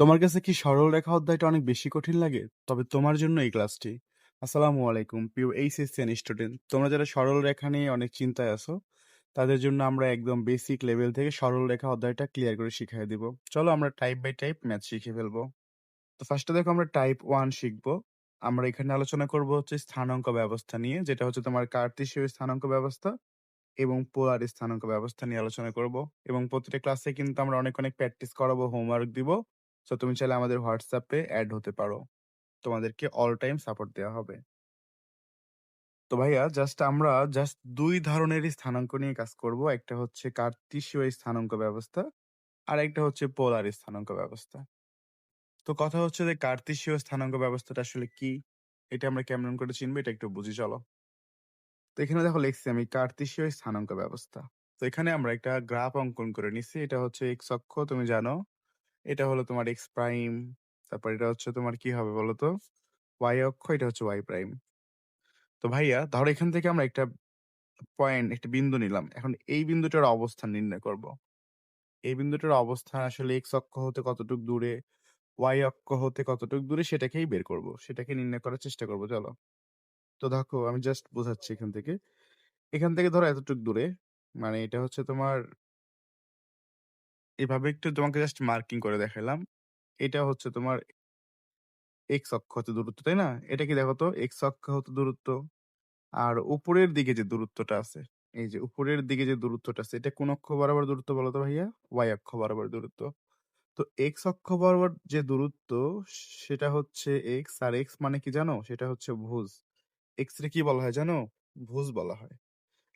তোমার কাছে কি সরল রেখা অধ্যায়টা অনেক বেশি কঠিন লাগে? তবে তোমার জন্য এই ক্লাসটি। আসসালামু আলাইকুম প্রিয় এইচএসসি স্টুডেন্ট। তোমরা যারা সরল রেখা নিয়ে অনেক চিন্তায় আছো, তাদের জন্য আমরা একদম বেসিক লেভেল থেকে সরল রেখা অধ্যায়টা ক্লিয়ার করে শিখিয়ে দিব। চলো আমরা টাইপ বাই টাইপ ম্যাথ শিখে ফেলবো। তো ফার্স্টে দেখো আমরা টাইপ 1 শিখবো। আমরা এখানে আলোচনা করব হচ্ছে স্থানাঙ্ক ব্যবস্থা নিয়ে, যেটা হচ্ছে তোমার কার্তেশীয় স্থানাঙ্ক ব্যবস্থা এবং পোলার স্থানাঙ্ক ব্যবস্থা নিয়ে আলোচনা করব। এবং প্রতিটা ক্লাসে কিন্তু আমরা অনেক অনেক প্র্যাকটিস করাবো, হোমওয়ার্ক দিব। সো তুমি চাইলে আমাদের হোয়াটসঅ্যাপে অ্যাড হতে পারো, তোমাদেরকে অল টাইম সাপোর্ট দেওয়া হবে। তো ভাইয়া আমরা দুই ধরনের স্থানাঙ্ক নিয়ে কাজ করব। একটা হচ্ছে কার্তেশীয় স্থানাঙ্ক ব্যবস্থা, আর একটা হচ্ছে পোলার স্থানাঙ্ক ব্যবস্থা। তো কথা হচ্ছে যে কার্তেশীয় স্থানাঙ্ক ব্যবস্থাটা আসলে কি, এটা আমরা কেমন করে চিনবো, এটা একটু বুঝি চলো। তো এখানে দেখো লিখছি আমি কার্তেশীয় স্থানাঙ্ক ব্যবস্থা। তো এখানে আমরা একটা গ্রাফ অঙ্কন করে নিছি। এটা হচ্ছে এক্স অক্ষ, তুমি জানো। এটা হলো তোমার এক্স প্রাইম। তারপর এটা হচ্ছে তোমার কি হবে বলো তো, ওয়াই অক্ষ। এটা হচ্ছে ওয়াই প্রাইম। তো ভাইয়া ধরো এখান থেকে আমরা একটা পয়েন্ট, একটা বিন্দু নিলাম। এখন এই বিন্দুটার অবস্থান নির্ণয় করব। এই বিন্দুটার অবস্থান আসলে এক্স অক্ষ হতে কতটুক দূরে, ওয়াই অক্ষ হতে কতটুক দূরে, সেটাকেই বের করব, সেটাকে নির্ণয় করার চেষ্টা করব। চলো। তো দেখো আমি জাস্ট বোঝাচ্ছি। এখান থেকে ধরো এতটুক দূরে, মানে এটা হচ্ছে তোমার, এভাবে একটু তোমাকে জাস্ট মার্কিং করে দেখালাম। এটা হচ্ছে তোমার এক্স অক্ষ হতে দূরত্ব, তাই না? এটা কি দেখো তো, এক্স অক্ষ হতে দূরত্ব। আর উপরের দিকে যে দূরত্বটা আছে, এই যে উপরের দিকে যে দূরত্বটা আছে, এটা কোন অক্ষ বরাবর দূরত্ব বলো তো ভাইয়া? ওয়াই অক্ষ বরাবর দূরত্ব। তো এক্স অক্ষ বরাবর যে দূরত্ব, সেটা হচ্ছে এক্স। আর এক্স মানে কি জানো? সেটা হচ্ছে ভুজ। এক্স রে কি বলা হয় জানো? ভুজ বলা হয়।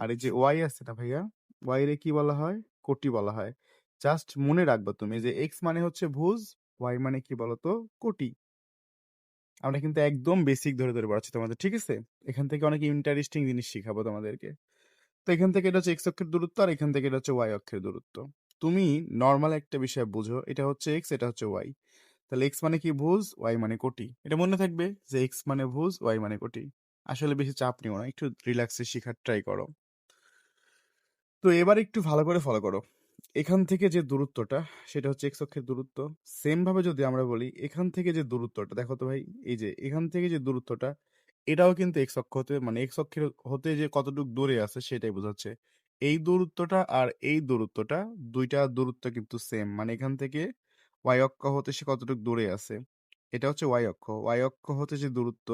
আর এই যে ওয়াই আছে না ভাইয়া, ওয়াই রে কি বলা হয়? কোটি বলা হয়। জাস্ট মনে রাখবা তুমি যে এক্স মানে হচ্ছে ভুজ, ওয়াই মানে কি বলতো? কোটি। আমরা কিন্তু একদম বেসিক ধরে ধরে পড়াচ্ছি তোমাদের, ঠিক আছে? এখান থেকে অনেক ইন্টারেস্টিং জিনিস শিখাবো তোমাদেরকে। তো এখান থেকে এটা হচ্ছে এক্স অক্ষের দূরত্ব, আর এখান থেকে এটা হচ্ছে ওয়াই অক্ষের দূরত্ব। তুমি নর্মাল একটা বিষয় বুঝো, এটা হচ্ছে এক্স, এটা হচ্ছে ওয়াই। তাহলে এক্স মানে কি? ভুজ। ওয়াই মানে কোটি। এটা মনে থাকবে যে এক্স মানে ভুজ, ওয়াই মানে কোটি। আসলে বেশি চাপ নিও না, একটু রিল্যাক্সে শেখার ট্রাই করো। তো এবার একটু ভালো করে ফলো করো। এখান থেকে যে দূরত্বটা, সেটা হচ্ছে এক্স অক্ষের দূরত্ব। সেম ভাবে যদি আমরা বলি, এখান থেকে যে দূরত্বটা দেখো তো ভাই, এই যে এখান থেকে যে দূরত্বটা, এটাও কিন্তু এক্স অক্ষ হতে, মানে এক্স অক্ষের হতে যে কতটুকু দূরে আছে সেটাই বোঝাচ্ছে। এই দূরত্বটা আর এই দূরত্বটা, দুইটা দূরত্ব কিন্তু সেম। মানে এখান থেকে ওয়াই অক্ষ হতে সে কতটুকু দূরে আছে, এটা হচ্ছে ওয়াই অক্ষ। ওয়াই অক্ষ হতে যে দূরত্ব,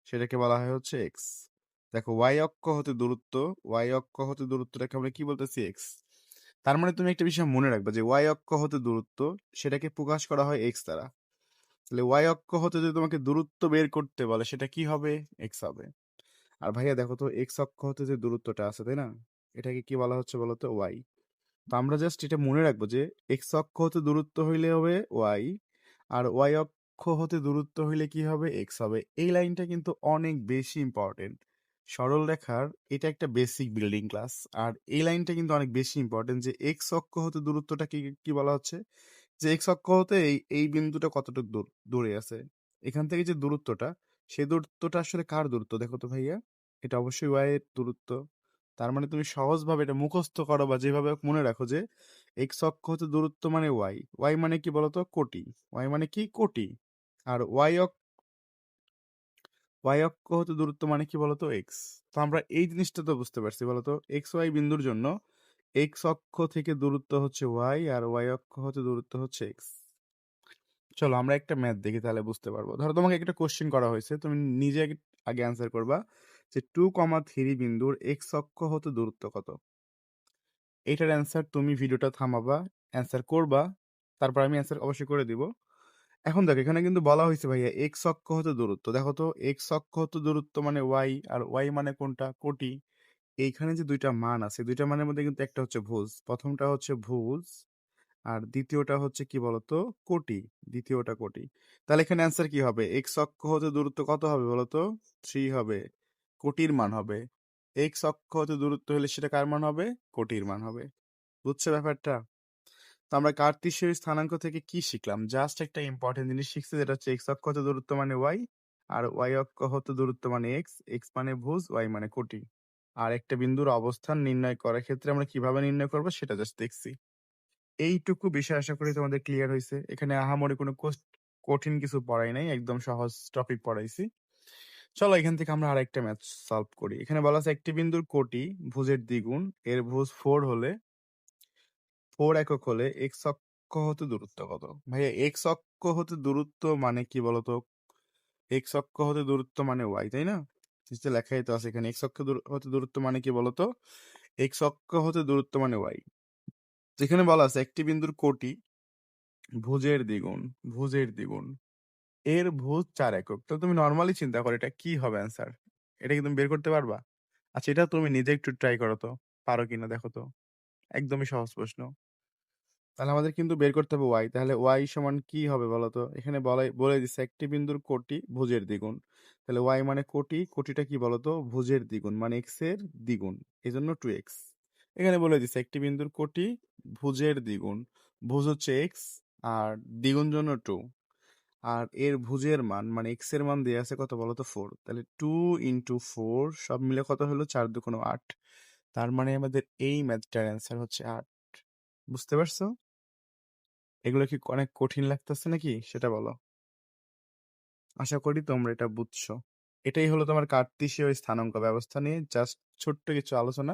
সেটাকে বলা হয় হচ্ছে এক্স। দেখো ওয়াই অক্ষ হতে দূরত্ব, ওয়াই অক্ষ হতে দূরত্বটাকে আমরা কি বলতেছি? এক্স। তার মানে তুমি একটা বিষয় মনে রাখবে যে ওয়াই অক্ষ হতে দূরত্ব, সেটাকে প্রকাশ করা হয় এক্স দ্বারা। তাহলে ওয়াই অক্ষ হতে যদি তোমাকে দূরত্ব বের করতে বলে, সেটা কি হবে? এক্স হবে। আর ভাইয়া দেখো তো, এক্স অক্ষ হতে যে দূরত্বটা আছে, তাই না? এটাকে কি বলা হচ্ছে বলতো? ওয়াই। তো আমরা জাস্ট এটা মনে রাখবো যে এক্স অক্ষ হতে দূরত্ব হইলে হবে ওয়াই, আর ওয়াই অক্ষ হতে দূরত্ব হইলে কি হবে? এক্স হবে। এই লাইনটা কিন্তু অনেক বেশি ইম্পর্টেন্ট। সরল রেখার এটা একটা বেসিক বিল্ডিং ক্লাস। আর এই লাইনটা কিন্তু অনেক বেশি ইম্পর্টেন্ট, যে এক্স অক্ষ হতে দূরত্বটা কি কি বলা হচ্ছে, যে এক্স অক্ষ হতে এই এই বিন্দুটা কতটুকু দূরে আছে। এখান থেকে যে দূরত্বটা, সেই দূরত্বটা আসলে কার দূরত্ব দেখো তো ভাইয়া? এটা অবশ্যই ওয়াই এর দূরত্ব। তার মানে তুমি সহজভাবে এটা মুখস্থ করো বা যেভাবে হোক মনে রাখো যে এক্স অক্ষ হতে দূরত্ব মানে ওয়াই। ওয়াই মানে কি বলতো? কোটি। ওয়াই মানে কি? কোটি। আর ওয়াই অক্ষ হতে দূরত্ব মানে কি বলতো? এক্স। তো আমরা এই জিনিসটা তো বুঝতে পারছি বলতো, এক্স ওয়াই বিন্দুর জন্য এক্স অক্ষ থেকে দূরত্ব হচ্ছে ওয়াই, আর ওয়াই অক্ষ হতে দূরত্ব হচ্ছে এক্স। চলো আমরা একটা ম্যাথ দেখি, তাহলে বুঝতে পারবো। ধরো তোমাকে একটা কোশ্চেন করা হয়েছে, তুমি নিজে আগে অ্যান্সার করবা যে 2,3 বিন্দুর এক্স অক্ষ হতে দূরত্ব কত। এটার অ্যান্সার তুমি ভিডিওটা থামাবা, অ্যান্সার করবা, তারপর আমি অ্যান্সার অবশ্যই করে দিব। এখন দেখো এখানে কিন্তু বলা হয়েছে ভাইয়া এক্স অক্ষ হতে দূরত্ব। দেখো তো, এক্স অক্ষ হতে দূরত্ব মানে ওয়াই, আর ওয়াই মানে কোনটা? কোটি। এইখানে যে দুইটা মান আছে, দুইটা মানের মধ্যে কিন্তু একটা হচ্ছে ভুজ, প্রথমটা হচ্ছে ভুজ, আর দ্বিতীয়টা হচ্ছে কি বলতো? কোটি। দ্বিতীয়টা কোটি। তাহলে এখানে অ্যান্সার কি হবে? এক্স অক্ষ হতে দূরত্ব কত হবে বলতো? 3 হবে। কোটির মান হবে। এক্স অক্ষ হতে দূরত্ব হলে সেটা কার মান হবে? কোটির মান হবে। বুঝছো ব্যাপারটা? তো আমরা কার্তেশীয় স্থানাঙ্ক থেকে কি শিখলাম? জাস্ট একটা ইম্পর্টেন্ট জিনিস শিখছি, যেটা হচ্ছে এক্স অক্ষ হতে দূরত্ব মানে ওয়াই, আর ওয়াই অক্ষ হতে দূরত্ব মানে এক্স। এক্স মানে ভুজ, ওয়াই মানে কোটি। আর একটা বিন্দুর অবস্থান নির্ণয় করার ক্ষেত্রে আমরা কিভাবে নির্ণয় করবো সেটা জাস্ট দেখছি। এইটুকু বিষয় আশা করি তোমাদের ক্লিয়ার হইছে। এখানে আহামরি কোনো কঠিন কিছু পড়াই নাই। একদম সহজ টপিক পড়াইছি। চলো এখান থেকে আমরা আরেকটা ম্যাথ সলভ করি। এখানে বলা আছে একটি বিন্দুর কোটি ভুজের দ্বিগুণ, এর ভুজ 4 হলে 4 একক হলে x অক্ষ হতে দূরত্ব কত? ভাইয়া x অক্ষ হতে দূরত্ব মানে কি বলতো? x অক্ষ হতে দূরত্ব মানে y, তাই না? নিচে লেখাই তো আছে এখানে x অক্ষ হতে দূরত্ব মানে কি বলতো? x অক্ষ হতে দূরত্ব মানে y। যেখানে বলা আছে একটি বিন্দুর কোটি ভুজের দ্বিগুণ, ভুজের দ্বিগুণ। এর ভুজ 4 একক। তো তুমি নরমালি চিন্তা করো এটা কি হবে অ্যান্সার? এটা কি তুমি বের করতে পারবা? আচ্ছা এটা তুমি নিজে একটু ট্রাই করো তো। পারো কিনা দেখো তো। একদমই সহজ প্রশ্ন। তাহলে আমাদের কিন্তু বের করতে হবে y। তাহলে y সমান কি হবে বলো তো? এখানে বলে দিচ্ছে একটি বিন্দুর কোটি ভুজের দ্বিগুণ। তাহলে y মানে কোটি, কোটিটা কি বলো তো? ভুজের দ্বিগুণ মানে x এর দ্বিগুণ। এজন্য 2x। এখানে বলে দিচ্ছে একটি বিন্দুর কোটি ভুজের দ্বিগুণ। ভুজ হচ্ছে x আর দ্বিগুণ জন্য 2। আর এর ভুজের মান মানে x এর মান দেয়া আছে কত বলো তো? 4। তাহলে 2 ইনটু 4 সব মিলে কত হলো? 4 দুগুণ 8। তার মানে আমাদের এই ম্যাথটার অ্যান্সার হচ্ছে 8। বুঝতে পারছো? এগুলো কি অনেক কঠিন লাগতেছে নাকি সেটা বলো। আশা করি তোমরা এটা বুঝছো। এটাই হলো তোমার কার্তেশীয় স্থানাঙ্ক ব্যবস্থা নিয়ে জাস্ট ছোট্ট কিছু আলোচনা।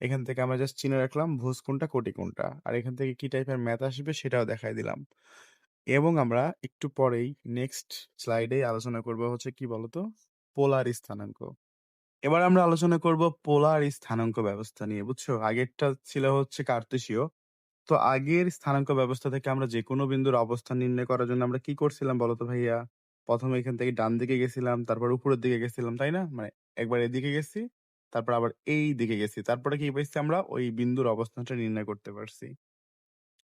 এখান থেকে আমরা জাস্ট চিনে রাখলাম ভুজ কোনটা কোটি কোনটা, আর এখান থেকে কি টাইপের ম্যাথ আসবে সেটাও দেখাই দিলাম। এবং আমরা একটু পরেই নেক্সট স্লাইডে আলোচনা করব হচ্ছে কি বলতো? পোলার স্থানাঙ্ক। এবার আমরা আলোচনা করব পোলার স্থানাঙ্ক ব্যবস্থা নিয়ে, বুঝছো? আগেরটা ছিল হচ্ছে কার্তেশীয়। তো আগের স্থানাঙ্ক ব্যবস্থা থেকে আমরা যে কোনো বিন্দুর অবস্থান নির্ণয় করার জন্য আমরা কি করছিলাম বলতো ভাইয়া? প্রথমে এখান থেকে ডান দিকে গেছিলাম, তারপর উপরের দিকে গেছিলাম, তাই না? মানে একবার এদিকে গেছি, তারপর আবার এই দিকে গেছি, তারপরে কি পাইছি আমরা? ওই বিন্দুর অবস্থানটা নির্ণয় করতে পারছি।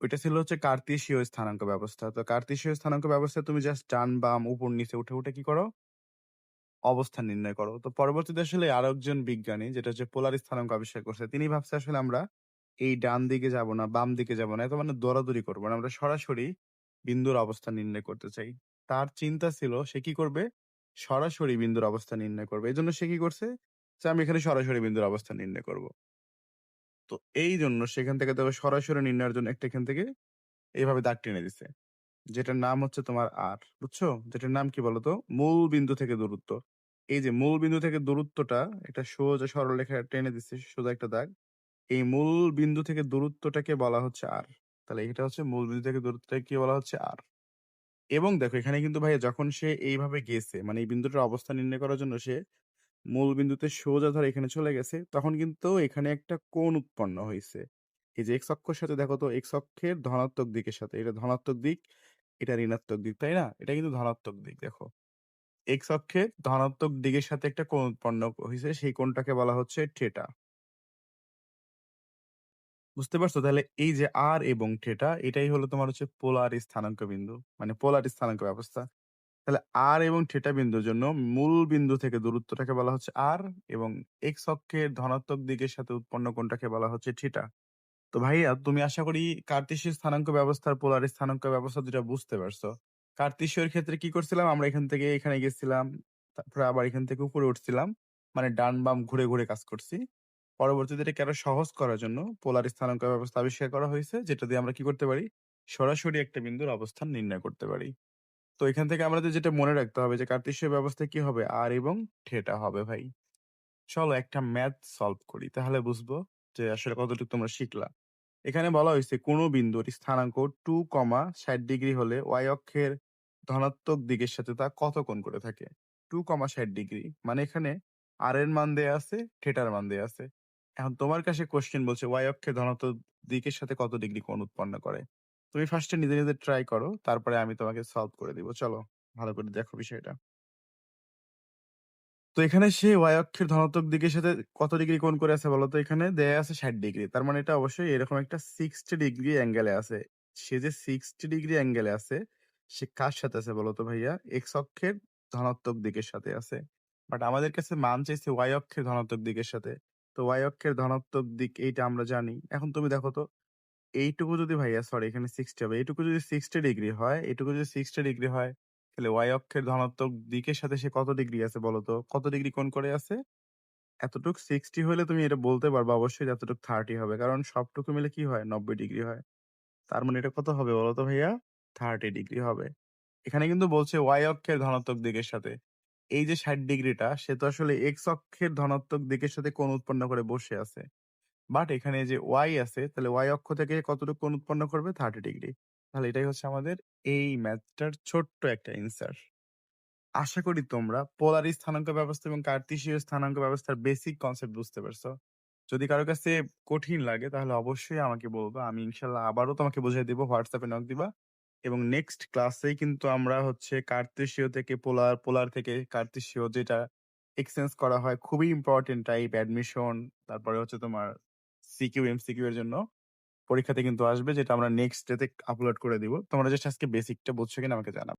ওইটা ছিল হচ্ছে কার্তেশীয় স্থানাঙ্ক ব্যবস্থা। তো কার্তেশীয় স্থানাঙ্ক ব্যবস্থায় তুমি জাস্ট ডান বাম উপর নিচে উঠে উঠে কি করো? অবস্থান নির্ণয় করো। তো পরবর্তীতে আসলে আরো একজন বিজ্ঞানী যেটা হচ্ছে পোলার স্থানাঙ্ক আবিষ্কার করছে, তিনি ভাবছে আসলে আমরা এই ডান দিকে যাব না, বাম দিকে যাব না, এত মানে দৌড়াদৌড়ি করবো না, আমরা সরাসরি বিন্দুর অবস্থান নির্ণয় করতে চাই। তার চিন্তা ছিল সে কি করবে? সরাসরি বিন্দুর অবস্থান নির্ণয় করবে। এই জন্য সে কি করছে? যে আমি এখানে সরাসরি বিন্দুর অবস্থান নির্ণয় করব। তো এই জন্য সেখান থেকে দেখো সরাসরি নির্ণয়ের জন্য একটা এখান থেকে এইভাবে দাগ টেনে দিছে, যেটার নাম হচ্ছে তোমার আর, বুঝছো? যেটার নাম কি বলতো? মূল বিন্দু থেকে দূরত্ব। এই যে মূল বিন্দু থেকে দূরত্বটা একটা সোজা সরল রেখা টেনে দিচ্ছে, সোজা একটা দাগ। এই মূল বিন্দু থেকে দূরত্বটাকে বলা হচ্ছে আর। তাহলে এটা হচ্ছে মূল বিন্দু থেকে দূরত্বটাকে কি বলা হচ্ছে? আর। এবং দেখো এখানে কিন্তু ভাইয়া যখন সে এইভাবে গেছে মানে এই বিন্দুটার অবস্থান নির্ণয় করার জন্য সে মূল বিন্দুতে সোজা ধরে এখানে চলে গেছে, তখন কিন্তু এখানে একটা কোণ উৎপন্ন হয়েছে। এই যে এক্স অক্ষের সাথে দেখো তো, এক্স অক্ষের ধনাত্মক দিকের সাথে, এটা ধনাত্মক দিক, এটা ঋণাত্মক দিক, তাই না? এটা কিন্তু ধনাত্মক দিক। দেখো এক্স অক্ষের ধনাত্মক দিকের সাথে একটা কোণ উৎপন্ন হয়েছে, সেই কোণটাকে বলা হচ্ছে থিটা। বুঝতে পারছো? তাহলে এই যে আর এবং থিটা এটাই হলো তোমার হচ্ছে পোলার স্থানাঙ্ক বিন্দু, মানে পোলার স্থানাঙ্ক ব্যবস্থা। তাহলে আর এবং থিটা বিন্দুর জন্য মূল বিন্দু থেকে দূরত্বটাকে বলা হচ্ছে আর, এবং এক্স অক্ষের ধনাত্মক দিকের সাথে উৎপন্ন কোণটাকে বলা হচ্ছে থিটা। তো ভাইয়া তুমি আশা করি কার্তেশীয় স্থানাঙ্ক ব্যবস্থার পোলার স্থানাঙ্ক ব্যবস্থা যেটা বুঝতে পারছো। কার্তেশীয়র ক্ষেত্রে কি করছিলাম? আমরা এখান থেকে এখানে গেছিলাম, তারপরে আবার এখান থেকে উপরে উঠছিলাম, মানে ডান বাম ঘুরে ঘুরে কাজ করছি। পরবর্তীতে এটাকে আরো সহজ করার জন্য পোলার স্থানাঙ্ক ব্যবস্থা আবিষ্কার করা হয়েছে, যেটা দিয়ে আমরা কি করতে পারি? সরাসরি একটা বিন্দুর অবস্থান নির্ণয় করতে পারি। তো এখান থেকে আমাদের যেটা মনে রাখতে হবে যে কার্তেশীয় ব্যবস্থায় কি হবে? আর এবং থিটা হবে ভাই। চলো একটা ম্যাথ সলভ করি, তাহলে বুঝবো যে আসলে কতটুকু তোমরা শিখলা। এখানে বলা হয়েছে কোন বিন্দুর স্থানাঙ্ক 2, 60 ডিগ্রি হলে ওয়াই অক্ষের ধনাত্মক দিকের সাথে তা কত কোণ করে থাকে? 2, 60 ডিগ্রি মানে এখানে আর এর মান দেয়া আছে, থিটার মান দেয়া আছে। এখন তোমার কাছে কোশ্চেন বলছে ওয়াই অক্ষের ধনাত্মক দিকের সাথে কত ডিগ্রি কোণ উৎপন্ন করে। তুমি ফার্স্টে নিজে নিজে ট্রাই করো, তারপরে আমি তোমাকে সলভ করে দিব। চলো ভালো করে দেখো বিষয়টা। তো এখানে সে ওয়াই অক্ষের ধনাত্মক দিকের সাথে কত ডিগ্রি কোণ করে আছে বলতো? এখানে দেয়া আছে 60 ডিগ্রি, তার মানে এটা অবশ্যই এরকম একটা 60 ডিগ্রি অ্যাঙ্গেলে আছে। সে যে 60 ডিগ্রি অ্যাঙ্গেলে আছে, সে কার সাথে আছে বলতো ভাইয়া? এক্স অক্ষের ধনাত্মক দিকের সাথে আছে। বাট আমাদের কাছে মান চাইছে ওয়াই অক্ষের ধনাত্মক দিকের সাথে। তো ওয়াই অক্ষের ধনাত্মক দিক এইটা আমরা জানি। এখন তুমি দেখো তো, এইটুকু যদি ভাইয়া সরি এখানে 60 হবে, এইটুকু যদি 60 ডিগ্রি হয়, এইটুকু যদি 60 ডিগ্রি হয়, তাহলে ওয়াই অক্ষের ধনাত্মক দিকের সাথে সে কত ডিগ্রি আছে বলতো? কত ডিগ্রি কোণ করে আছে? এতটুক 60 হলে তুমি এটা বলতে পারবা অবশ্যই যে এতটুক 30 হবে। কারণ সবটুকু মিলে কি হয়? 90 ডিগ্রি হয়। তার মানে এটা কত হবে বলো তো ভাইয়া? 30 ডিগ্রি হবে। এখানে কিন্তু বলছে y অক্ষের ধনাত্মক দিকের সাথে। এই যে ৬০ ডিগ্রিটা সে তো আসলে x অক্ষের ধনাত্মক দিকের সাথে কোণ উৎপন্ন করে বসে আছে। বাট এখানে যে y আছে তাহলে y অক্ষ থেকে কতটুকু কোণ উৎপন্ন করবে? 30 ডিগ্রি। তাহলে এটাই হচ্ছে আমাদের এই ম্যাথটার ছোট্ট একটা অ্যান্সার। আশা করি তোমরা পোলারি স্থানাঙ্ক ব্যবস্থা এবং কার্তেশীয় স্থানাঙ্ক ব্যবস্থার বেসিক কনসেপ্ট বুঝতে পারছো। যদি কারো কাছে কঠিন লাগে তাহলে অবশ্যই আমাকে বলবা। আমি ইনশাআল্লাহ আবারও তোমাকে বুঝাই দিব। WhatsApp এ নক দিবা। এবং নেক্সট ক্লাসেই কিন্তু আমরা হচ্ছে কার্তেশীয় থেকে পোলার, পোলার থেকে কার্তেশীয় যেটা এক্সচেঞ্জ করা হয় খুবই ইম্পোর্টেন্ট টাইপ অ্যাডমিশন, তারপরে হচ্ছে তোমার সিকিউ, এমসিকিউ এর জন্য পরীক্ষাতে কিন্তু আসবে যেটা আমরা নেক্সট ডে তে আপলোড করে দিব। তোমরা জাস্ট আজকে বেসিকটা বুঝছো কিনা আমাকে জানাবা।